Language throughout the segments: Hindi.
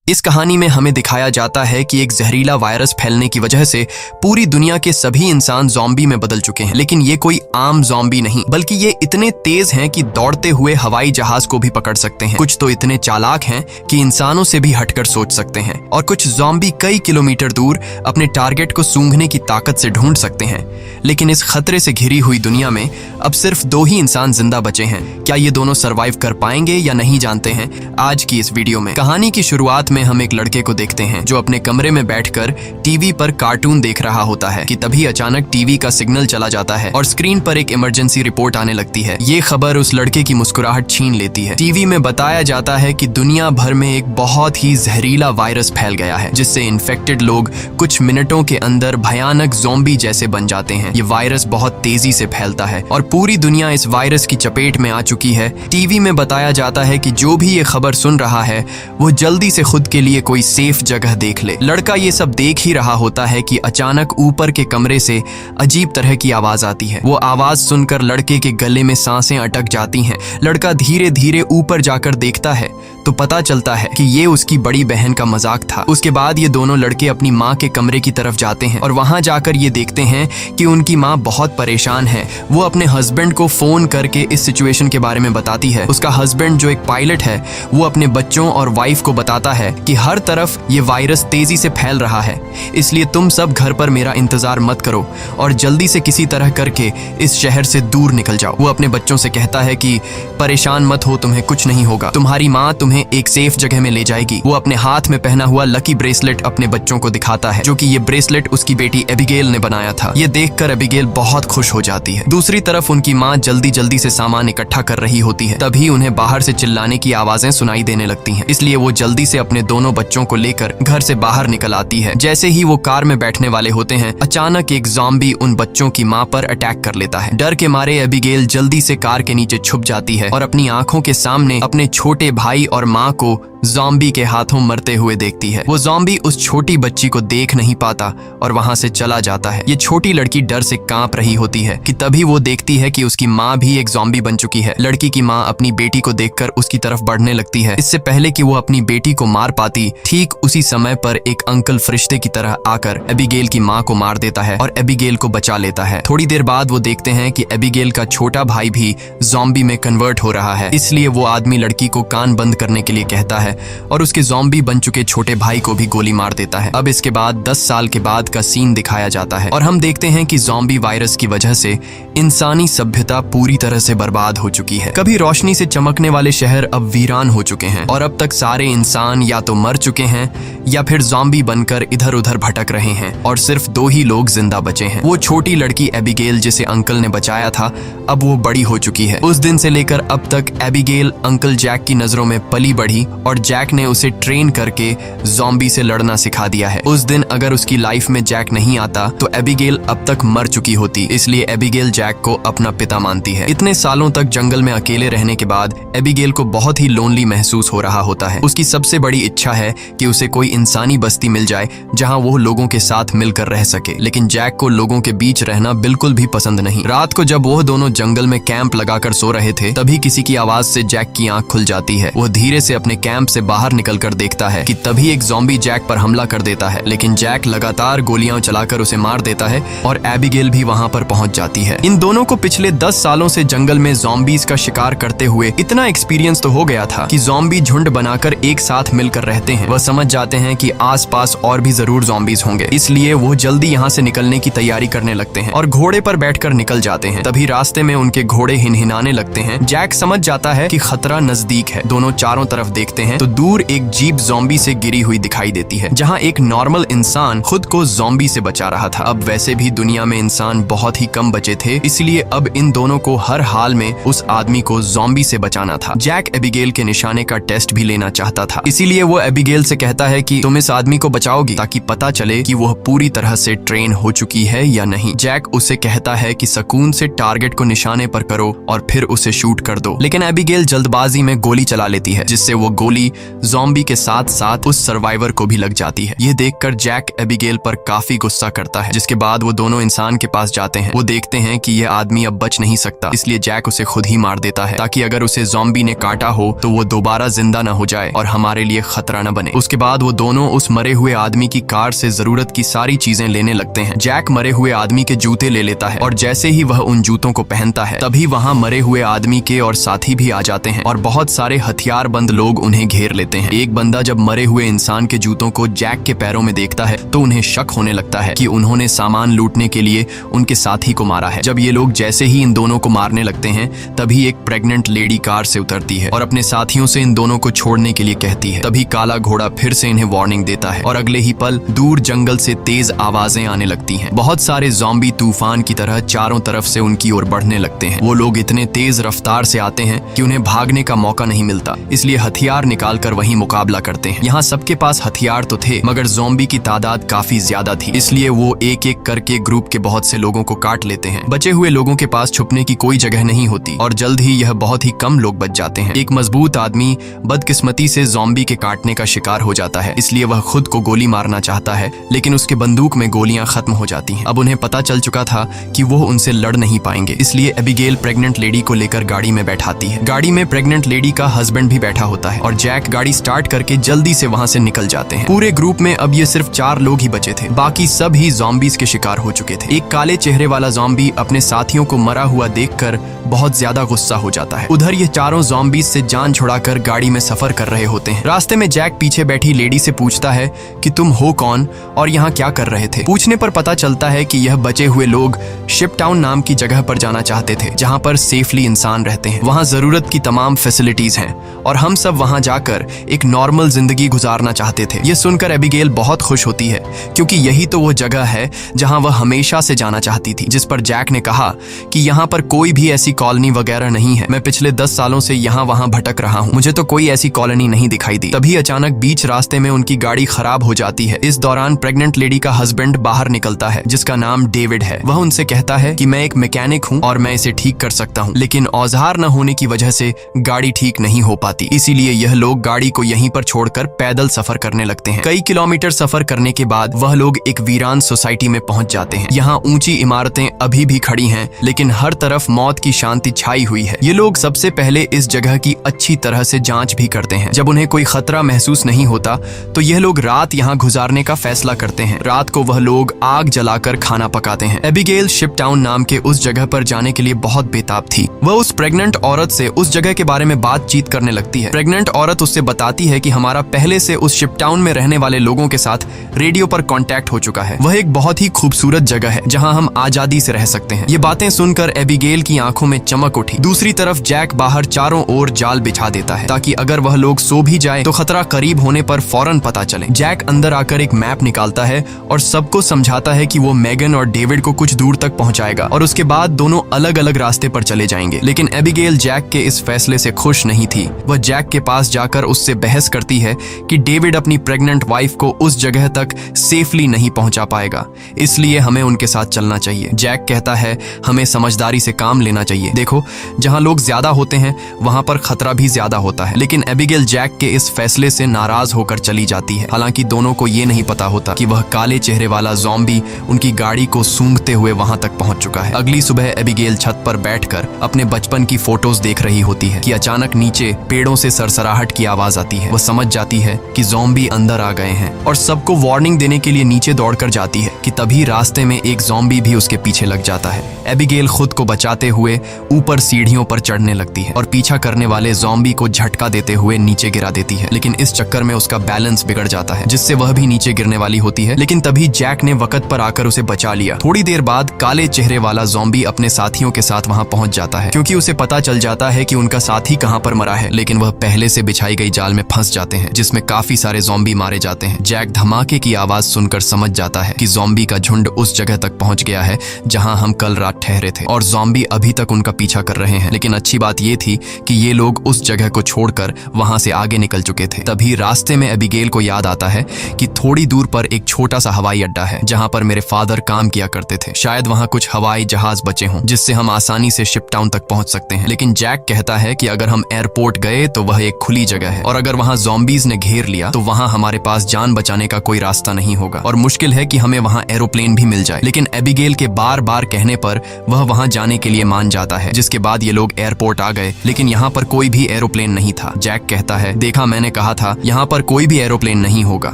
इस कहानी में हमें दिखाया जाता है कि एक जहरीला वायरस फैलने की वजह से पूरी दुनिया के सभी इंसान ज़ॉम्बी में बदल चुके हैं। लेकिन ये कोई आम ज़ॉम्बी नहीं, बल्कि ये इतने तेज हैं कि दौड़ते हुए हवाई जहाज को भी पकड़ सकते हैं। कुछ तो इतने चालाक हैं कि इंसानों से भी हटकर सोच सकते हैं, और कुछ ज़ॉम्बी कई किलोमीटर दूर अपने टारगेट को सूंघने की ताकत से ढूंढ सकते हैं। लेकिन इस खतरे से घिरी हुई दुनिया में अब सिर्फ 2 ही इंसान जिंदा बचे हैं। क्या ये दोनों सरवाइव कर पाएंगे या नहीं, जानते हैं आज की इस वीडियो में। कहानी की शुरुआत में हम एक लड़के को देखते हैं जो अपने कमरे में बैठकर टीवी पर कार्टून देख रहा होता है कि तभी अचानक टीवी का सिग्नल चला जाता है और स्क्रीन पर एक इमरजेंसी रिपोर्ट आने लगती है। ये खबर उस लड़के की मुस्कुराहट छीन लेती है। टीवी में बताया जाता है कि दुनिया भर में एक बहुत ही जहरीला वायरस फैल गया है, जिससे इन्फेक्टेड लोग कुछ मिनटों के अंदर भयानक ज़ॉम्बी जैसे बन जाते हैं। ये वायरस बहुत तेजी से फैलता है और पूरी दुनिया इस वायरस की चपेट में आ चुकी है। टीवी में बताया जाता है कि जो भी ये खबर सुन रहा है वो जल्दी से खुद के लिए कोई सेफ जगह देख ले। लड़का ये सब देख ही रहा होता है कि अचानक ऊपर के कमरे से अजीब तरह की आवाज आती है। वो आवाज सुनकर लड़के के गले में सांसें अटक जाती हैं। लड़का धीरे धीरे ऊपर जाकर देखता है तो पता चलता है कि ये उसकी बड़ी बहन का मजाक था। उसके बाद ये दोनों लड़के अपनी माँ के कमरे की तरफ जाते हैं और वहां जाकर ये देखते हैं कि उनकी माँ बहुत परेशान है। वो अपने हस्बैंड को फोन करके इस सिचुएशन के बारे में बताती है। उसका हस्बैंड जो एक पायलट है वो अपने बच्चों और वाइफ को बताता है कि हर तरफ ये वायरस तेजी से फैल रहा है, इसलिए तुम सब घर पर मेरा इंतजार मत करो और जल्दी से किसी तरह करके इस शहर से दूर निकल जाओ। वो अपने बच्चों से कहता है कि परेशान मत हो, तुम्हें कुछ नहीं होगा, तुम्हारी माँ तुम्हें एक सेफ जगह में ले जाएगी। वो अपने हाथ में पहना हुआ लकी ब्रेसलेट अपने बच्चों को दिखाता है, जो कि ये ब्रेसलेट उसकी बेटी एबिगेल ने बनाया था। ये देखकर एबिगेल बहुत खुश हो जाती है। दूसरी तरफ उनकी माँ जल्दी जल्दी से सामान इकट्ठा कर रही होती है। तभी उन्हें बाहर से चिल्लाने की आवाजें सुनाई देने लगती हैं, इसलिए वो जल्दी से अपने दोनों बच्चों को लेकर घर से बाहर निकल आती है। जैसे ही वो कार में बैठने वाले होते हैं, अचानक एक ज़ॉम्बी उन बच्चों की माँ पर अटैक कर लेता है। डर के मारे एबिगेल जल्दी से कार के नीचे छुप जाती है और अपनी आंखों के सामने अपने छोटे भाई और माँ को ज़ॉम्बी के हाथों मरते हुए देखती है। वो ज़ॉम्बी उस छोटी बच्ची को देख नहीं पाता और वहां से चला जाता है। ये छोटी लड़की डर से कांप रही होती है कि तभी वो देखती है कि उसकी माँ भी एक ज़ॉम्बी बन चुकी है। लड़की की माँ अपनी बेटी को देखकर उसकी तरफ बढ़ने लगती है। इससे पहले कि वो अपनी बेटी को मार पाती, ठीक उसी समय पर एक अंकल फरिश्ते की तरह आकर एबिगेल की माँ को मार देता है और एबिगेल को बचा लेता है। थोड़ी देर बाद वो देखते हैं कि एबिगेल का छोटा भाई भी ज़ॉम्बी में कन्वर्ट हो रहा है, इसलिए वो आदमी लड़की को कान बंद करने के लिए कहता है और उसके ज़ॉम्बी बन चुके छोटे भाई को भी गोली मार देता है। अब इसके बाद 10 साल के बाद का सीन दिखाया जाता है और हम देखते हैं कि ज़ॉम्बी वायरस की वजह से इंसानी सभ्यता पूरी तरह से बर्बाद हो चुकी है। कभी रोशनी से चमकने वाले शहर अब वीरान हो चुके हैं और अब तक सारे इंसान या तो मर चुके हैं या फिर ज़ॉम्बी बनकर इधर उधर भटक रहे हैं और सिर्फ 2 ही लोग जिंदा बचे हैं। वो छोटी लड़की एबिगेल जिसे अंकल ने बचाया था, अब वो बड़ी हो चुकी है। उस दिन से लेकर अब तक एबिगेल अंकल जैक की नजरों में पली बढ़ी और जैक ने उसे ट्रेन करके ज़ॉम्बी से लड़ना सिखा दिया है। उस दिन अगर उसकी लाइफ में जैक नहीं आता तो एबिगेल अब तक मर चुकी होती, इसलिए एबिगेल जैक को अपना पिता मानती है। इतने सालों तक जंगल में अकेले रहने के बाद एबिगेल को बहुत ही लोनली महसूस हो रहा होता है। उसकी सबसे बड़ी इच्छा है कि उसे कोई इंसानी बस्ती मिल जाए जहां वो लोगों के साथ मिलकर रह सके, लेकिन जैक को लोगों के बीच रहना बिल्कुल भी पसंद नहीं। रात को जब वो दोनों जंगल में कैंप लगाकर सो रहे थे, तभी किसी की आवाज से जैक की आंख खुल जाती है। वो धीरे से अपने कैंप से बाहर निकलकर देखता है कि तभी एक ज़ॉम्बी जैक पर हमला कर देता है, लेकिन जैक लगातार गोलियां चलाकर उसे मार देता है और एबिगेल भी वहां पर पहुंच जाती है। इन दोनों को पिछले 10 सालों से जंगल में ज़ॉम्बीज का शिकार करते हुए इतना एक्सपीरियंस तो हो गया था कि ज़ॉम्बी झुंड बनाकर एक साथ मिलकर रहते हैं। वह समझ जाते हैं कि आसपास और भी जरूर ज़ॉम्बीज होंगे, इसलिए वो जल्दी यहाँ से निकलने की तैयारी करने लगते हैं और घोड़े पर बैठकर निकल जाते हैं। तभी रास्ते में उनके घोड़े हिनहिनाने लगते हैं। जैक समझ जाता है कि खतरा नजदीक है। दोनों चारों तरफ देखते हैं तो दूर एक जीप ज़ॉम्बी से गिरी हुई दिखाई देती है, जहां एक नॉर्मल इंसान खुद को ज़ॉम्बी से बचा रहा था। अब वैसे भी दुनिया में इंसान बहुत ही कम बचे थे, इसलिए अब इन दोनों को हर हाल में उस आदमी को ज़ॉम्बी से बचाना था। जैक एबिगेल के निशाने का टेस्ट भी लेना चाहता था, इसीलिए वो एबिगेल से कहता है कि तुम इस आदमी को बचाओगी ताकि पता चले कि वह पूरी तरह से ट्रेन हो चुकी है या नहीं। जैक उसे कहता है कि सुकून से टारगेट को निशाने पर करो और फिर उसे शूट कर दो, लेकिन एबिगेल जल्दबाजी में गोली चला लेती है, जिससे वो गोली ज़ॉम्बी के साथ साथ उस सर्वाइवर को भी लग जाती है। ये देखकर जैक एबिगेल पर काफी गुस्सा करता है, जिसके बाद वो दोनों इंसान के पास जाते हैं। वो देखते हैं कि ये आदमी अब बच नहीं सकता, इसलिए जैक उसे खुद ही मार देता है ताकि अगर उसे ज़ॉम्बी ने काटा हो तो वो दोबारा जिंदा न हो जाए और हमारे लिए खतरा न बने। उसके बाद वो दोनों उस मरे हुए आदमी की कार से जरूरत की सारी चीजें लेने लगते हैं। जैक मरे हुए आदमी के जूते ले लेता है और जैसे ही वह उन जूतों को पहनता है तभी वहाँ मरे हुए आदमी के और साथी भी आ जाते हैं और बहुत सारे हथियारबंद लोग उन्हें घेर लेते हैं। एक बंदा जब मरे हुए इंसान के जूतों को जैक के पैरों में देखता है तो उन्हें शक होने लगता है कि उन्होंने सामान लूटने के लिए उनके साथी को मारा है। जब ये लोग जैसे ही इन दोनों को मारने लगते हैं तभी एक प्रेग्नेंट लेडी कार से उतरती है और अपने साथियों से इन दोनों को छोड़ने के लिए कहती है। तभी काला घोड़ा फिर से इन्हें वार्निंग देता है और अगले ही पल दूर जंगल से तेज आवाजें आने लगती हैं। बहुत सारे ज़ॉम्बी तूफान की तरह चारों तरफ से उनकी ओर बढ़ने लगते हैं। वो लोग इतने तेज रफ्तार से आते हैं कि उन्हें भागने का मौका नहीं मिलता, इसलिए हथियार निकालकर वहीं मुकाबला करते हैं। यहाँ सबके पास हथियार तो थे मगर ज़ॉम्बी की तादाद काफी ज्यादा थी, इसलिए वो एक एक करके ग्रुप के बहुत से लोगों को काट लेते हैं। बचे हुए लोगों के पास छुपने की कोई जगह नहीं होती और जल्द ही यह बहुत ही कम लोग बच जाते हैं। एक मजबूत आदमी बदकिस्मती से ज़ॉम्बी के काटने का शिकार हो जाता है, इसलिए वह खुद को गोली मारना चाहता है लेकिन उसके बंदूक में गोलियां खत्म हो जाती हैं। अब उन्हें पता चल चुका था कि वो उनसे लड़ नहीं पाएंगे, इसलिए एबिगेल प्रेग्नेंट लेडी को लेकर गाड़ी में बैठाती है। गाड़ी में प्रेग्नेंट लेडी का हस्बैंड भी बैठा होता है और जैक गाड़ी स्टार्ट करके जल्दी से वहां से निकल जाते हैं। पूरे ग्रुप में अब ये सिर्फ 4 लोग ही बचे थे, बाकी सब ही ज़ॉम्बीज के शिकार हो चुके थे। एक काले चेहरे वाला ज़ॉम्बी अपने साथियों को मरा हुआ देखकर बहुत ज्यादा गुस्सा हो जाता है। उधर ये चारों ज़ॉम्बीज से जान छुड़ाकर गाड़ी में सफर कर रहे होते हैं। रास्ते में जैक पीछे बैठी लेडी से पूछता है कि तुम हो कौन और यहाँ क्या कर रहे थे। पूछने पर पता चलता है कि यह बचे हुए लोग शिप टाउन नाम की जगह पर जाना चाहते थे जहाँ पर सेफली इंसान रहते हैं। वहाँ जरूरत की तमाम फैसिलिटीज हैं और हम सब वहाँ जाकर एक नॉर्मल जिंदगी गुजारना चाहते थे। ये सुनकर एबिगेल बहुत खुश होती है क्योंकि यही तो वो जगह है जहाँ वह हमेशा से जाना चाहती थी। जिस पर जैक ने कहा कि यहाँ पर कोई भी ऐसी कॉलोनी वगैरह नहीं है, मैं पिछले 10 सालों से यहाँ वहाँ भटक रहा हूँ, मुझे तो कोई ऐसी कॉलोनी नहीं दिखाई दी। तभी अचानक बीच रास्ते में उनकी गाड़ी खराब हो जाती है। इस दौरान प्रेग्नेंट लेडी का हस्बैंड बाहर निकलता है जिसका नाम डेविड है। वह उनसे कहता है कि मैं एक मैकेनिक हूँ और मैं इसे ठीक कर सकता हूँ, लेकिन औजार न होने की वजह से गाड़ी ठीक नहीं हो पाती, इसीलिए यह लोग गाड़ी को यहीं पर छोड़कर पैदल सफर करने लगते हैं। कई किलोमीटर सफर करने के बाद वह लोग एक वीरान सोसाइटी में पहुंच जाते हैं। यहाँ ऊंची इमारतें अभी भी खड़ी हैं लेकिन हर तरफ मौत की शांति छाई हुई है। ये लोग सबसे पहले इस जगह की अच्छी तरह से जांच भी करते हैं। जब उन्हें कोई खतरा महसूस नहीं होता तो यह लोग रात यहाँ गुजारने का फैसला करते हैं। रात को वह लोग आग जलाकर खाना पकाते हैं। एबिगेल शिप टाउन नाम के उस जगह पर जाने के लिए बहुत बेताब थी। वह उस प्रेग्नेंट औरत से उस जगह के बारे में बातचीत करने लगती है। प्रेग्नेंट औरत उससे बताती है कि हमारा पहले से उस शिप टाउन में रहने वाले लोगों के साथ रेडियो पर कांटेक्ट हो चुका है। वह एक बहुत ही खूबसूरत जगह है जहां हम आजादी से रह सकते हैं। ये बातें सुनकर एबिगेल की आंखों में चमक उठी। दूसरी तरफ जैक बाहर चारों ओर जाल बिछा देता है ताकि अगर वह लोग सो भी जाए तो खतरा करीब होने पर फौरन पता चले। जैक अंदर आकर एक मैप निकालता है और सबको समझाता है कि वो मेगन और डेविड को कुछ दूर तक पहुंचाएगा और उसके बाद दोनों अलग अलग रास्ते पर चले जाएंगे। लेकिन एबिगेल जैक के इस फैसले से खुश नहीं थी। वह जैक के पास जाकर उससे बहस करती है कि डेविड अपनी प्रेग्नेंट वाइफ को उस जगह तक सेफली नहीं पहुंचा पाएगा, इसलिए हमें उनके साथ चलना चाहिए। जैक कहता है हमें समझदारी से काम लेना चाहिए। देखो, जहां लोग ज्यादा होते हैं वहां पर खतरा भी ज्यादा होता है। लेकिन एबिगेल जैक के इस फैसले से नाराज होकर चली जाती है। हालांकि दोनों को ये नहीं पता होता कि वह काले चेहरे वाला ज़ॉम्बी उनकी गाड़ी को सूंघते हुए वहां तक पहुंच चुका है। अगली सुबह एबिगेल छत पर बैठकर अपने बचपन की फोटोज देख रही होती है कि अचानक नीचे पेड़ों से सरसराहट की आवाज आती है। वह समझ जाती है कि ज़ॉम्बी अंदर आ गए हैं और सबको वार्निंग देने के लिए नीचे दौड़कर जाती है कि तभी रास्ते में एक ज़ॉम्बी भी उसके पीछे लग जाता है। एबिगेल खुद को बचाते हुए ऊपर सीढ़ियों पर चढ़ने लगती है और पीछा करने वाले ज़ॉम्बी को झटका देते हुए नीचे गिरा देती है। लेकिन इस चक्कर में उसका बैलेंस बिगड़ जाता है जिससे वह भी नीचे गिरने वाली होती है। लेकिन तभी जैक ने वक्त पर आकर उसे बचा लिया। थोड़ी देर बाद काले चेहरे वाला ज़ॉम्बी अपने साथियों के साथ वहां पहुंच जाता है क्योंकि उसे पता चल जाता है कि उनका साथी कहां पर मरा है। लेकिन वह पहले से बिछाई गई जाल में फंस जाते हैं जिसमें काफी सारे ज़ॉम्बी मारे जाते हैं। जैक धमाके की आवाज सुनकर समझ जाता है कि ज़ॉम्बी का झुंड उस जगह तक पहुंच गया है जहां हम कल रात ठहरे थे और ज़ॉम्बी अभी तक उनका पीछा कर रहे हैं। लेकिन अच्छी बात यह थी कि ये लोग उस जगह को छोड़कर वहां से आगे निकल चुके थे। तभी रास्ते में एबिगेल को याद आता है कि थोड़ी दूर पर एक छोटा सा हवाई अड्डा है जहां पर मेरे फादर काम किया करते थे। शायद वहां कुछ हवाई जहाज बचे हों जिससे हम आसानी से शिप टाउन तक पहुंच सकते हैं। लेकिन जैक कहता है कि अगर हम एयरपोर्ट गए तो वह एक खुली जगह है और अगर वहां ज़ॉम्बीज ने घेर लिया तो वहां हमारे पास जान बचाने का कोई रास्ता नहीं होगा और मुश्किल है कि हमें वहां एरोप्लेन भी मिल जाए। लेकिन एबिगेल के बार बार कहने पर वह वहां जाने के लिए मान जाता है, जिसके बाद ये लोग एयरपोर्ट आ गए। लेकिन यहाँ पर कोई भी एरोप्लेन नहीं था। जैक कहता है, देखा, मैंने कहा कहा था यहाँ पर कोई भी एरोप्लेन नहीं होगा।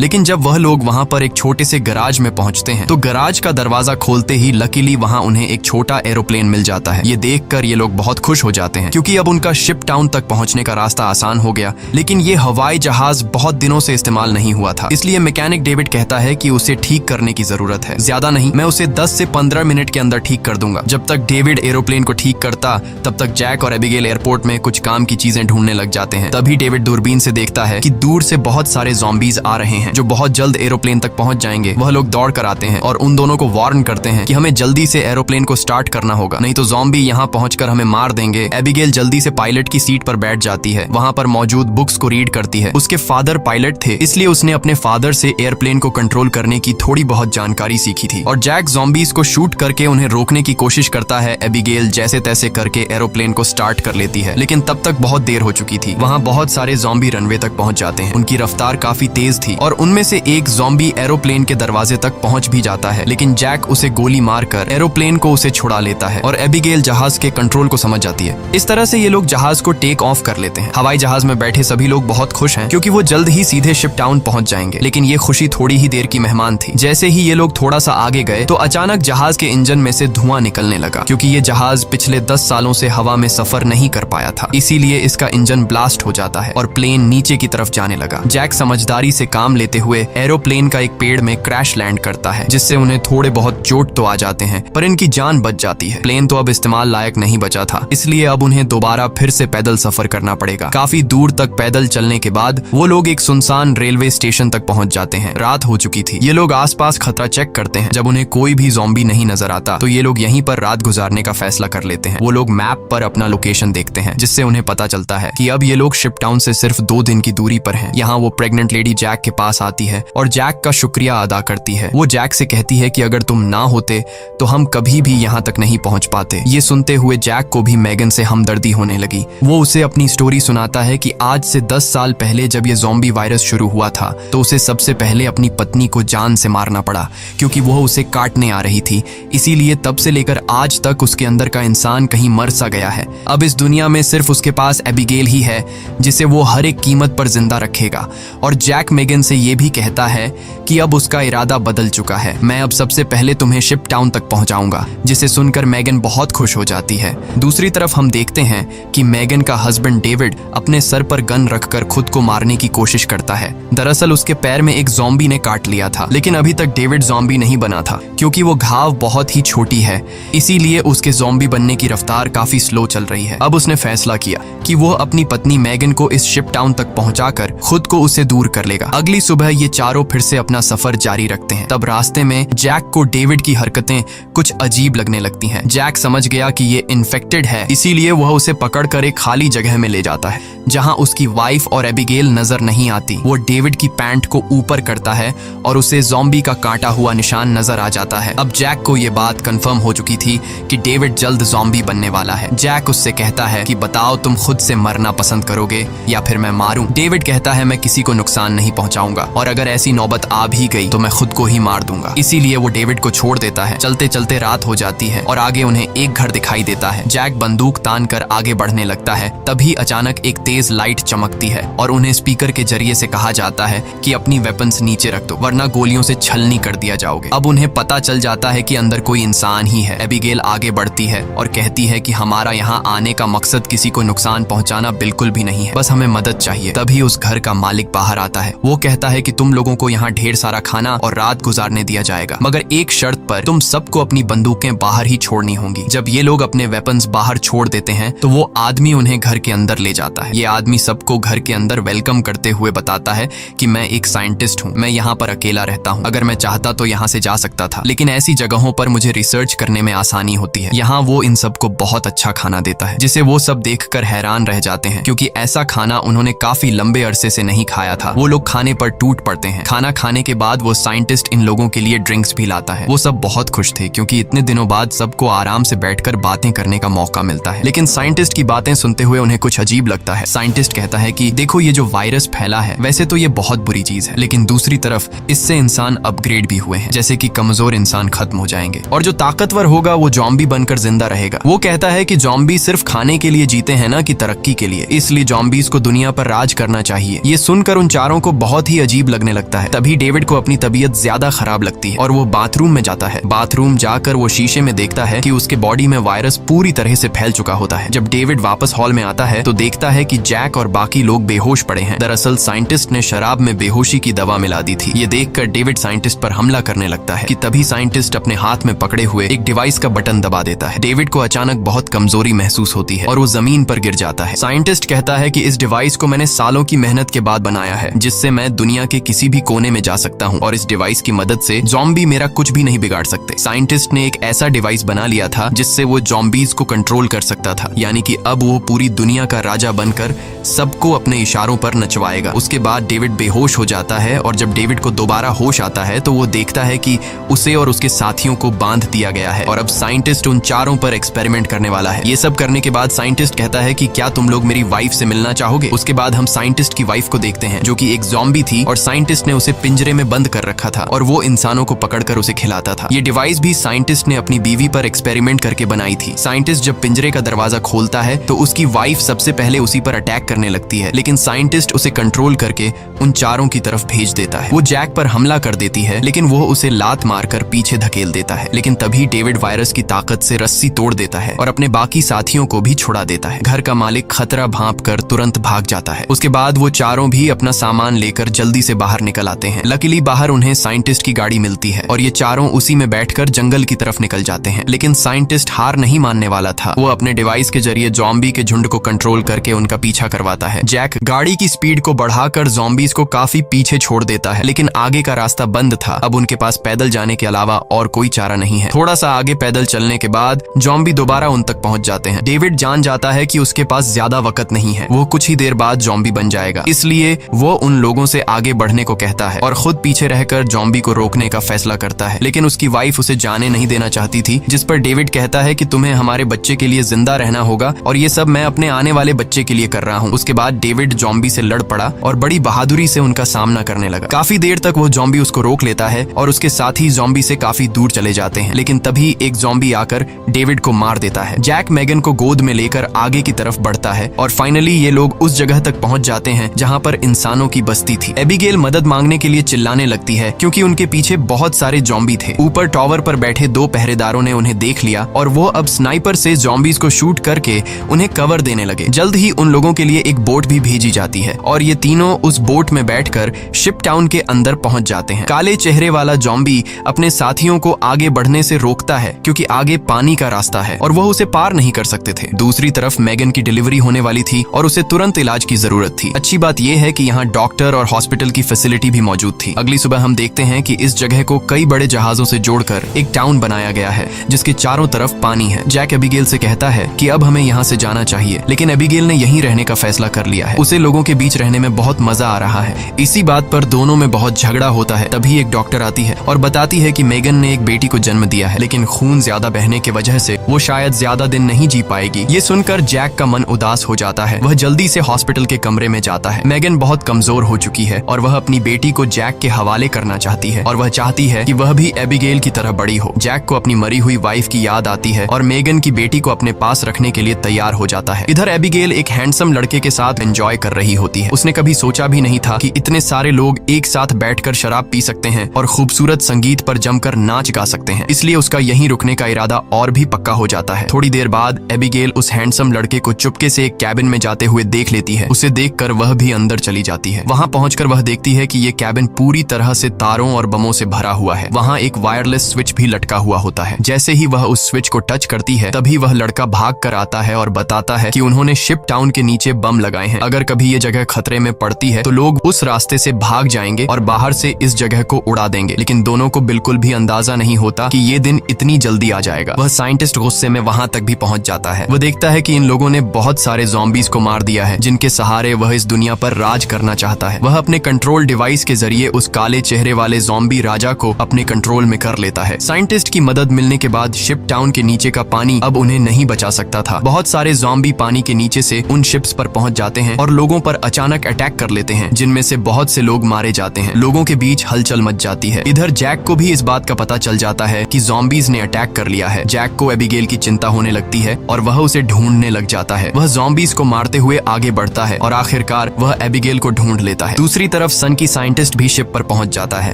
लेकिन जब वह लोग वहाँ पर एक छोटे से गराज में पहुँचते हैं तो गराज का दरवाजा खोलते ही लकीली वहाँ उन्हें एक छोटा एरोप्लेन मिल जाता है। ये देखकर ये लोग बहुत खुश हो जाते हैं क्योंकि अब उनका शिप टाउन तक पहुँचने का रास्ता आसान हो गया। लेकिन ये हवाई जहाज बहुत दिनों से इस्तेमाल नहीं हुआ था, इसलिए मैकेनिक डेविड कहता है कि उसे ठीक करने की जरूरत है। ज्यादा नहीं, मैं उसे 10 से 15 मिनट के अंदर ठीक कर दूंगा। जब तक डेविड एरोप्लेन को ठीक करता तब तक जैक और एबिगेल एयरपोर्ट में कुछ काम की चीजें ढूंढने लग जाते हैं। तभी डेविड दूरबीन से देखता है कि दूर से बहुत सारे ज़ॉम्बीज आ रहे हैं जो बहुत जल्द एरोप्लेन तक पहुंच जाएंगे। वह लोग दौड़ कर आते हैं और उन दोनों को वार्न करते हैं कि हमें जल्दी से एरोप्लेन को स्टार्ट करना होगा, नहीं तो ज़ॉम्बी यहाँ पहुंचकर हमें मार देंगे। एबिगेल जल्दी से पायलट की सीट पर बैठ जाती है, वहाँ पर मौजूद बुक्स को रीड करती है। उसके फादर पायलट थे, इसलिए उसने अपने फादर से एयरप्लेन को कंट्रोल करने की थोड़ी बहुत जानकारी सीखी थी। और जैक ज़ॉम्बीज को शूट करके उन्हें रोकने की कोशिश करता है। एबिगेल जैसे तैसे करके एरोप्लेन को स्टार्ट कर लेती है, लेकिन तब तक बहुत देर हो चुकी थी। वहाँ बहुत सारे ज़ॉम्बी रनवे तक पहुंच जाते हैं। उनकी रफ्तार काफी तेज थी और उनमें से एक ज़ॉम्बी एरोप्लेन के दरवाजे तक पहुंच भी जाता है, लेकिन जैक उसे गोली मारकर एरोप्लेन को उसे छुड़ा लेता है और एबिगेल जहाज के कंट्रोल को समझ जाती है। इस तरह से ये लोग जहाज को टेक ऑफ कर लेते हैं। हवाई जहाज में बैठे सभी लोग बहुत खुश हैं क्योंकि वो जल्द ही सीधे शिप टाउन पहुंच जाएंगे। लेकिन ये खुशी थोड़ी ही देर की मेहमान थी। जैसे ही ये लोग थोड़ा सा आगे गए तो अचानक जहाज के इंजन में से धुआं निकलने लगा क्योंकि ये जहाज पिछले 10 सालों से हवा में सफर नहीं कर पाया था, इसीलिए इसका इंजन ब्लास्ट हो जाता है और प्लेन नीचे की तरफ जाने लगा। जैक समझदारी से काम लेते हुए एरोप्लेन का एक पेड़ में क्रैश लैंड करता है, जिससे उन्हें थोड़े बहुत चोट तो आ जाते हैं पर इनकी जान बच जाती है। प्लेन तो अब इस्तेमाल लायक नहीं बचा था, इसलिए अब उन्हें दोबारा फिर से पैदल सफर करना पड़ेगा। काफी दूर तक पैदल चलने के बाद वो लोग एक सुनसान रेलवे स्टेशन तक पहुंच जाते हैं। रात हो चुकी थी। ये लोग आसपास खतरा चेक करते हैं। जब उन्हें कोई भी ज़ॉम्बी नहीं नजर आता तो ये लोग यहीं पर रात गुजारने का फैसला कर लेते हैं। वो लोग मैप पर अपना लोकेशन देखते हैं, जिससे उन्हें पता चलता है कि अब ये लोग शिप टाउन से सिर्फ 2 दिन की दूरी पर हैं। यहाँ वो प्रेग्नेंट लेडी जैक के पास आती है और जैक का शुक्रिया अदा करती है। वो जैक से कहती है कि अगर तुम ना होते तो हम कभी भी यहाँ तक नहीं पहुँच पाते। ये सुनते हुए जैक को भी मैगन से हमदर्दी होने लगी। वो उसे अपनी स्टोरी सुनाता है कि आज से 10 साल पहले जब ये ज़ॉम्बी वायरस शुरू हुआ था तो उसे सबसे पहले अपनी पत्नी को जान से मारना पड़ा क्योंकि वो उसे काटने आ रही थी। इसीलिए तब से लेकर आज तक उसके अंदर का इंसान कहीं मर सा गया है। अब इस दुनिया में सिर्फ उसके पास एबिगेल ही है जिसे वो हर एक कीमत पर जिंदा रखेगा। और जैक मैगन से ये भी कहता है कि अब उसका इरादा बदल चुका है। मैं अब सबसे पहले तुम्हें शिप टाउन तक पहुंचाऊंगा, जिसे सुनकर मैगन बहुत खुश हो जाती है। दूसरी तरफ हम देखते हैं कि मैगन का हस्बैंड डेविड अपने सर पर गन रखकर खुद को मारने की कोशिश करता है। दरअसल उसके पैर में एक ज़ॉम्बी ने काट लिया था, लेकिन अभी तक डेविड ज़ॉम्बी नहीं बना था क्योंकि वो घाव बहुत ही छोटी है, इसीलिए उसके ज़ॉम्बी बनने की रफ्तार काफी स्लो चल रही है। अब उसने फैसला किया कि वो अपनी पत्नी मैगन को इस शिप टाउन तक पहुंचाकर खुद को उससे दूर कर लेगा। अगली सुबह ये चारों फिर से अपना सफर जारी रखते हैं। तब रास्ते में जैक को डेविड की हरकतें कुछ अजीब लगने लगती हैं। जैक समझ गया कि ये इन्फेक्टेड है, इसीलिए वह उसे पकड़कर एक खाली जगह में ले जाता है जहां उसकी वाइफ और एबिगेल नजर नहीं आती। वो डेविड की पैंट को ऊपर करता है और उसे ज़ॉम्बी का काटा हुआ निशान नजर आ जाता है। अब जैक को ये बात कंफर्म हो चुकी थी कि डेविड जल्द ज़ॉम्बी बनने वाला है। जैक उससे कहता है कि बताओ तुम खुद से मरना पसंद करोगे या फिर मैं मारूं। डेविड कहता है मैं किसी को नुकसान नहीं पहुंचाऊंगा और अगर ऐसी नौबत आ भी गई तो मैं खुद को ही मार दूंगा। इसीलिए वो डेविड को छोड़ देता है। चलते चलते रात हो जाती है और आगे उन्हें एक घर दिखाई देता है। जैक बंदूक तान कर आगे बढ़ने लगता है। तभी अचानक एक तेज लाइट चमकती है और उन्हें स्पीकर के जरिए से कहा जाता है कि अपनी वेपन्स नीचे रख दो वरना गोलियों से छलनी कर दिया जाओगे। अब उन्हें पता चल जाता है कि अंदर कोई इंसान ही है। एबिगेल आगे बढ़ती है और कहती है कि हमारा यहाँ आने का मकसद किसी को नुकसान पहुँचाना बिल्कुल भी नहीं है, बस हमें मदद चाहिए। तभी उस घर का मालिक बाहर आता है। वो कहता है कि तुम लोगों को यहाँ ढेर सारा खाना और रात गुजारने दिया जाएगा, मगर एक शर्त पर, तुम सबको अपनी बंदूकें बाहर ही छोड़नी होंगी। जब ये लोग अपने वेपन्स बाहर छोड़ देते हैं तो वो आदमी उन्हें घर के अंदर ले जाता है। ये आदमी सबको घर के अंदर वेलकम करते हुए बताता है कि मैं एक साइंटिस्ट हूँ, मैं यहाँ पर अकेला रहता हूँ, अगर मैं चाहता तो यहाँ से जा सकता था, लेकिन ऐसी जगहों पर मुझे रिसर्च करने में आसानी होती है। यहाँ वो इन सबको बहुत अच्छा खाना देता है जिसे वो सब देखकर हैरान रह जाते हैं क्योंकि ऐसा खाना उन्होंने काफी लंबे अरसे से नहीं खाया था। वो लोग खाने पर टूट पड़ते हैं। खाना खाने के बाद वो साइंटिस्ट इन लोगों के लिए ड्रिंक्स भी लाता है। वो सब बहुत खुश थे क्योंकि इतने दिनों बाद सबको आराम से बैठकर बातें करने का मौका मिलता है। लेकिन साइंटिस्ट की बातें सुनते हुए उन्हें कुछ अजीब लगता है। साइंटिस्ट कहता है कि देखो, ये जो वायरस फैला है वैसे तो ये बहुत बुरी चीज है, लेकिन दूसरी तरफ इससे इंसान अपग्रेड भी हुए हैं, जैसे कि कमजोर इंसान खत्म हो जाएंगे और जो ताकतवर होगा वो जॉम्बी बनकर जिंदा रहेगा। वो कहता है कि जॉम्बी सिर्फ खाने के लिए जीते हैं ना कि तरक्की के लिए, इसलिए जॉम्बीज को दुनिया पर राज करना चाहिए। ये सुनकर उन चारों को बहुत ही अजीब लगने लगता है। तभी डेविड को अपनी तबीयत ज्यादा खराब लगती है और वो बाथरूम में जाता है। बाथरूम जाकर वो शीशे में देखता है कि उसके बॉडी में वायरस पूरी तरह से फैल चुका होता है। जब डेविड वापस हॉल में आता है तो देखता है कि जैक और बाकी लोग बेहोश पड़े हैं। दरअसल साइंटिस्ट ने शराब में बेहोशी की दवा मिला दी थी। ये देखकर डेविड साइंटिस्ट पर हमला करने लगता है कि तभी साइंटिस्ट अपने हाथ में पकड़े हुए एक डिवाइस का बटन दबा देता है। डेविड को अचानक बहुत कमजोरी महसूस होती है और वो जमीन पर गिर जाता है। साइंटिस्ट कहता है कि इस डिवाइस को मैंने सालों की मेहनत के बाद बनाया है, जिससे मैं दुनिया के किसी भी कोने में जा सकता हूँ और इस डिवाइस की मदद से ज़ॉम्बी मेरा कुछ भी नहीं बिगाड़ सकते। साइंटिस्ट ने एक ऐसा डिवाइस बना लिया था जिससे वो ज़ॉम्बीज को कंट्रोल कर सकता था, यानी कि अब वो पूरी दुनिया का राजा बनकर सबको अपने इशारों पर नचवाएगा। उसके बाद डेविड बेहोश हो जाता है और जब डेविड को दोबारा होश आता है तो वो देखता है कि उसे और उसके साथियों को बांध दिया गया है और अब साइंटिस्ट उन चारों पर एक्सपेरिमेंट करने वाला है। ये सब करने के बाद साइंटिस्ट कहता है कि क्या तुम लोग मेरी वाइफ से मिलना चाहोगे। उसके बाद हम साइंटिस्ट की वाइफ को देखते हैं जो कि एक ज़ॉम्बी थी और साइंटिस्ट ने उसे पिंजरे में बंद कर रखा था और वो इंसानों को पकड़कर उसे खिलाता था। ये डिवाइस भी साइंटिस्ट ने अपनी बीवी पर एक्सपेरिमेंट करके बनाई थी। साइंटिस्ट जब पिंजरे का दरवाजा खोलता है तो उसकी वाइफ सबसे पहले उसी पर अटैक करने लगती है, लेकिन साइंटिस्ट उसे कंट्रोल करके उन चारों की तरफ भेज देता है। वो जैक पर हमला कर देती है, लेकिन वो उसे लात मारकर पीछे धकेल देता है। लेकिन तभी डेविड वायरस की ताकत से रस्सी तोड़ देता है और अपने बाकी साथियों को भी छुड़ा देता है। घर का मालिक खतरा भांपकर तुरंत भाग जाता है। उसके बाद वो चारों भी अपना सामान लेकर जल्दी से बाहर निकल आते हैं। लकीली बाहर उन्हें साइंटिस्ट की गाड़ी मिलती है और ये चारों उसी में बैठकर जंगल की तरफ निकल जाते हैं। लेकिन साइंटिस्ट हार नहीं मानने वाला था। वो अपने डिवाइस के जरिए ज़ॉम्बी के झुंड को कंट्रोल करके उनका पीछा करवाता है। जैक गाड़ी की स्पीड को बढ़ाकर ज़ॉम्बीज को काफी पीछे छोड़ देता है, लेकिन आगे का रास्ता बंद था। अब उनके पास पैदल जाने के अलावा और कोई चारा नहीं है। थोड़ा सा आगे पैदल चलने के बाद ज़ॉम्बी दोबारा उन तक पहुंच जाते हैं। डेविड जान जाता है कि उसके पास ज्यादा वक्त नहीं है, वो कुछ ही देर बाद ज़ॉम्बी बन जाएगा, इसलिए वो उन लोगों से आगे बढ़ने को कहता है और खुद पीछे रहकर ज़ॉम्बी को रोकने का फैसला करता है। लेकिन उसकी वाइफ उसे जाने नहीं देना चाहती थी, जिस पर डेविड कहता है कि तुम्हें हमारे बच्चे के लिए जिंदा रहना होगा और ये सब मैं अपने आने वाले बच्चे के लिए कर रहा हूँ। उसके बाद डेविड ज़ॉम्बी से लड़ पड़ा और बड़ी बहादुरी से उनका सामना करने लगा। काफी देर तक वो ज़ॉम्बी उसको रोक लेता है और उसके साथी ज़ॉम्बी से काफी दूर चले जाते हैं, लेकिन तभी एक ज़ॉम्बी आकर डेविड को मार देता है। जैक मेगन को गोद में लेकर आगे की तरफ बढ़ता है और फाइनली ये लोग उस जगह तक पहुंच जाते हैं जहां पर इंसानों की बस्ती थी। एबिगेल मदद मांगने के लिए चिल्लाने लगती है क्योंकि उनके पीछे बहुत सारे ज़ॉम्बी थे। ऊपर टावर पर बैठे 2 पहरेदारों ने उन्हें देख लिया और वो अब स्नाइपर से ज़ॉम्बीज को शूट करके उन्हें कवर देने लगे। जल्द ही उन लोगों के लिए एक बोट भी भेजी जाती है और ये तीनों उस बोट में बैठकर शिप टाउन के अंदर पहुंच जाते हैं। काले चेहरे वाला ज़ॉम्बी अपने साथियों को आगे बढ़ने से रोकता है क्योंकि आगे पानी का रास्ता है और वह उसे पार नहीं कर सकते थे। दूसरी तरफ मेगन की डिलीवरी होने वाली थी और उसे तुरंत इलाज की जरूरत थी। अच्छी बात यह है कि यहाँ डॉक्टर और हॉस्पिटल की फैसिलिटी भी मौजूद थी। अगली सुबह हम देखते हैं कि इस जगह को कई बड़े जहाजों से जोड़कर एक टाउन बनाया गया है जिसके चारों तरफ पानी है। जैक एबिगेल से कहता है कि अब हमें यहाँ से जाना चाहिए, लेकिन एबिगेल ने यहीं रहने का फैसला कर लिया है। उसे लोगों के बीच रहने में बहुत मजा आ रहा है। इसी बात पर दोनों में बहुत झगड़ा होता है। तभी एक डॉक्टर आती है और बताती है कि मेगन ने एक बेटी को जन्म दिया है, लेकिन खून ज्यादा बहने की वजह से वो शायद ज्यादा दिन नहीं जी पाएगी। ये सुनकर जैक का मन उदास हो जाता है। वह जल्दी से हॉस्पिटल के कमरे में जाता है। मेगन बहुत कमजोर हो चुकी है और वह अपनी बेटी को जैक के हवाले करना चाहती है और वह चाहती है कि वह भी एबिगेल की तरह बड़ी हो। जैक को अपनी मरी हुई वाइफ की याद आती है और मेगन की बेटी को अपने पास रखने के लिए तैयार हो जाता है। इधर एबिगेल एक हैंडसम लड़के के साथ एंजॉय कर रही होती है। उसने कभी सोचा भी नहीं था कि इतने सारे लोग एक साथ बैठकर शराब पी सकते हैं और खूबसूरत संगीत पर जमकर नाच गा सकते हैं, इसलिए उसका यहीं रुकने का इरादा और भी पक्का हो जाता है। थोड़ी देर बाद एबिगेल उस हैंडसम लड़के को चुपके से एक कैबिन में जाते हुए देख लेती है। उसे देखकर वह भी अंदर चली जाती है। वहां पहुंचकर वह देखती है कि ये कैबिन पूरी तरह से तारों और बमों से भरा हुआ है। वहां एक वायरलेस स्विच भी लटका हुआ होता है। जैसे ही वह उस स्विच को टच करती है तभी वह लड़का भाग कर आता है और बताता है कि उन्होंने शिप टाउन के नीचे बम लगाए हैं। अगर कभी ये जगह खतरे में पड़ती है तो लोग उस रास्ते से भाग जाएंगे और बाहर से इस जगह को उड़ा देंगे। लेकिन दोनों को बिल्कुल भी अंदाजा नहीं होता कि ये दिन इतनी जल्दी आ जाएगा। वह साइंटिस्ट गुस्से में वहां तक भी पहुंच जाता है। वह देखता है कि इन लोगों ने बहुत सारे ज़ॉम्बीज को मार दिया है जिनके सहारे वह इस दुनिया पर राज करना चाहता है। वह अपने कंट्रोल डिवाइस के जरिए उस काले चेहरे वाले ज़ॉम्बी राजा को अपने कंट्रोल में कर लेता है। साइंटिस्ट की मदद मिलने के बाद शिप टाउन के नीचे का पानी अब उन्हें नहीं बचा सकता था। बहुत सारे ज़ॉम्बी पानी के नीचे से उन शिप्स पर पहुंच जाते हैं और लोगों पर अचानक अटैक कर लेते हैं, जिनमें से बहुत से लोग मारे जाते हैं। लोगों के बीच हलचल मच जाती है। इधर जैक को भी इस बात का पता चल जाता है कि ज़ॉम्बीज ने अटैक कर लिया है। जैक को एबिगेल की चिंता होने लगती है और वह उसे ढूंढने लग जाता है। वह ज़ॉम्बीज को मारते हुए आगे बढ़ता है और आखिरकार वह एबिगेल को ढूंढ लेता है। दूसरी तरफ सन की साइंटिस्ट भी शिप पर पहुंच जाता है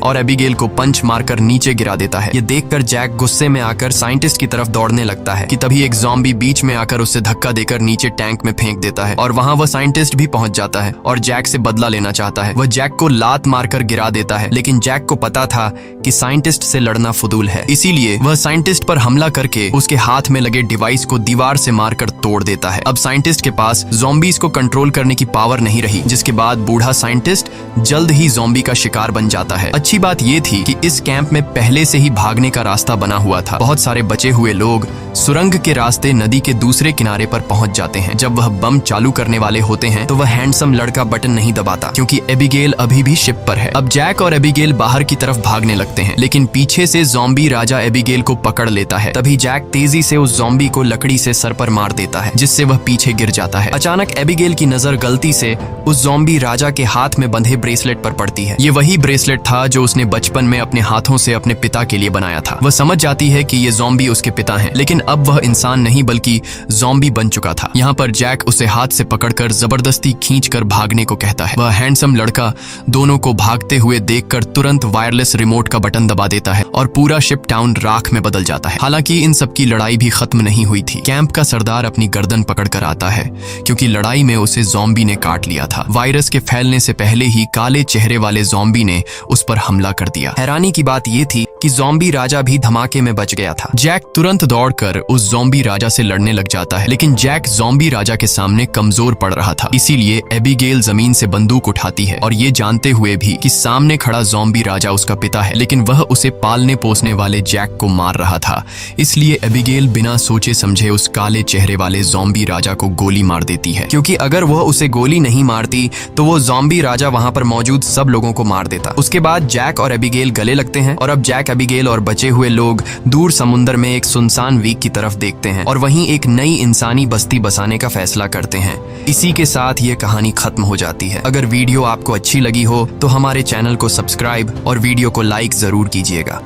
और एबिगेल को पंच मारकर नीचे गिरा देता है। ये देखकर जैक गुस्से में आकर साइंटिस्ट की तरफ दौड़ने लगता है कि तभी एक ज़ॉम्बी बीच में आकर उसे धक्का देकर नीचे टैंक में फेंक देता है और वहां वह साइंटिस्ट भी पहुंच जाता है और जैक से बदला लेना चाहता है। वह जैक को लात मारकर गिरा देता है, लेकिन जैक को पता था कि साइंटिस्ट से लड़ना फुदूल है, इसीलिए वह साइंटिस्ट पर हमला करके उसके हाथ में लगे डिवाइस को दीवार से मारकर तोड़ देता है। अब साइंटिस्ट के पास ज़ॉम्बीज को कंट्रोल करने की पावर नहीं रही, जिसके बाद बूढ़ा साइंटिस्ट जल्द ही ज़ॉम्बी का शिकार बन जाता है। अच्छी बात यह थी कि इस कैंप में पहले से ही भागने का रास्ता बना हुआ था। बहुत सारे बचे हुए लोग सुरंग के रास्ते नदी के दूसरे किनारे पर पहुंच जाते हैं। जब वह बम चालू करने वाले होते हैं तो वह हैंडसम लड़का बटन नहीं दबाता, क्योंकि एबिगेल अभी भी शिप पर है। अब जैक और एबिगेल बाहर की तरफ भागने लगते हैं, लेकिन पीछे से ज़ॉम्बी राजा एबिगेल को पकड़ लेता है। तभी जैक तेजी से उस ज़ॉम्बी को लकड़ी से सर पर मार देता है, जिससे वह पीछे गिर जाता है। अचानक एबिगेल की नजर गलती से उस ज़ॉम्बी राजा के हाथ में बंधे ब्रेसलेट पर पड़ती है। ये वही ब्रेसलेट था जो उसने बचपन में अपने हाथों से अपने पिता के लिए बनाया था। वह समझ जाती है कि ये ज़ॉम्बी उसके पिता हैं, लेकिन अब वह इंसान नहीं बल्कि ज़ॉम्बी बन चुका था। यहाँ पर जैक उसे हाथ से पकड़कर जबरदस्ती खींचकर भागने को कहता है। वह हैंडसम लड़का दोनों को भागते हुए देखकर तुरंत वायरलेस रिमोट का बटन दबा देता है और पूरा शिप टाउन राख में बदल जाता है। हालांकि इन सबकी लड़ाई भी खत्म नहीं हुई थी। कैंप का सरदार अपनी गर्दन पकड़कर आता है, क्योंकि लड़ाई में उसे ज़ॉम्बी ने काट लिया था। वायरस के फैलने से पहले ही काले चेहरे वाले ज़ॉम्बी ने उस पर हमला कर दिया। हैरानी की बात यह थी कि ज़ॉम्बी राजा भी धमाके में बच गया था। जैक तुरंत दौड़कर उस ज़ॉम्बी राजा से लड़ने लग जाता है, लेकिन जैक ज़ॉम्बी राजा के सामने कमजोर पड़ रहा था। इसीलिए एबिगेल जमीन से बंदूक उठाती है और ये जानते हुए भी कि सामने खड़ा ज़ॉम्बी राजा उसका पिता है, लेकिन वह उसे पालने पोसने वाले जैक को मार रहा था। इसलिए एबिगेल बिना सोचे समझे उस काले चेहरे वाले ज़ॉम्बी राजा को गोली मार देती है, क्योंकि अगर वह उसे गोली नहीं मारती तो वो ज़ॉम्बी राजा वहां पर मौजूद सब लोगों को मार देता। उसके बाद जैक और एबिगेल गले लगते हैं और अब जैक, एबिगेल और बचे हुए लोग दूर समुद्र में एक सुनसान द्वीप की तरफ देखते हैं और वहीं एक नई इंसानी बस्ती बसाने का फैसला करते हैं। इसी के साथ ये कहानी खत्म हो जाती है। अगर वीडियो आपको अच्छी लगी हो तो हमारे चैनल को सब्सक्राइब और वीडियो को लाइक जरूर कीजिएगा।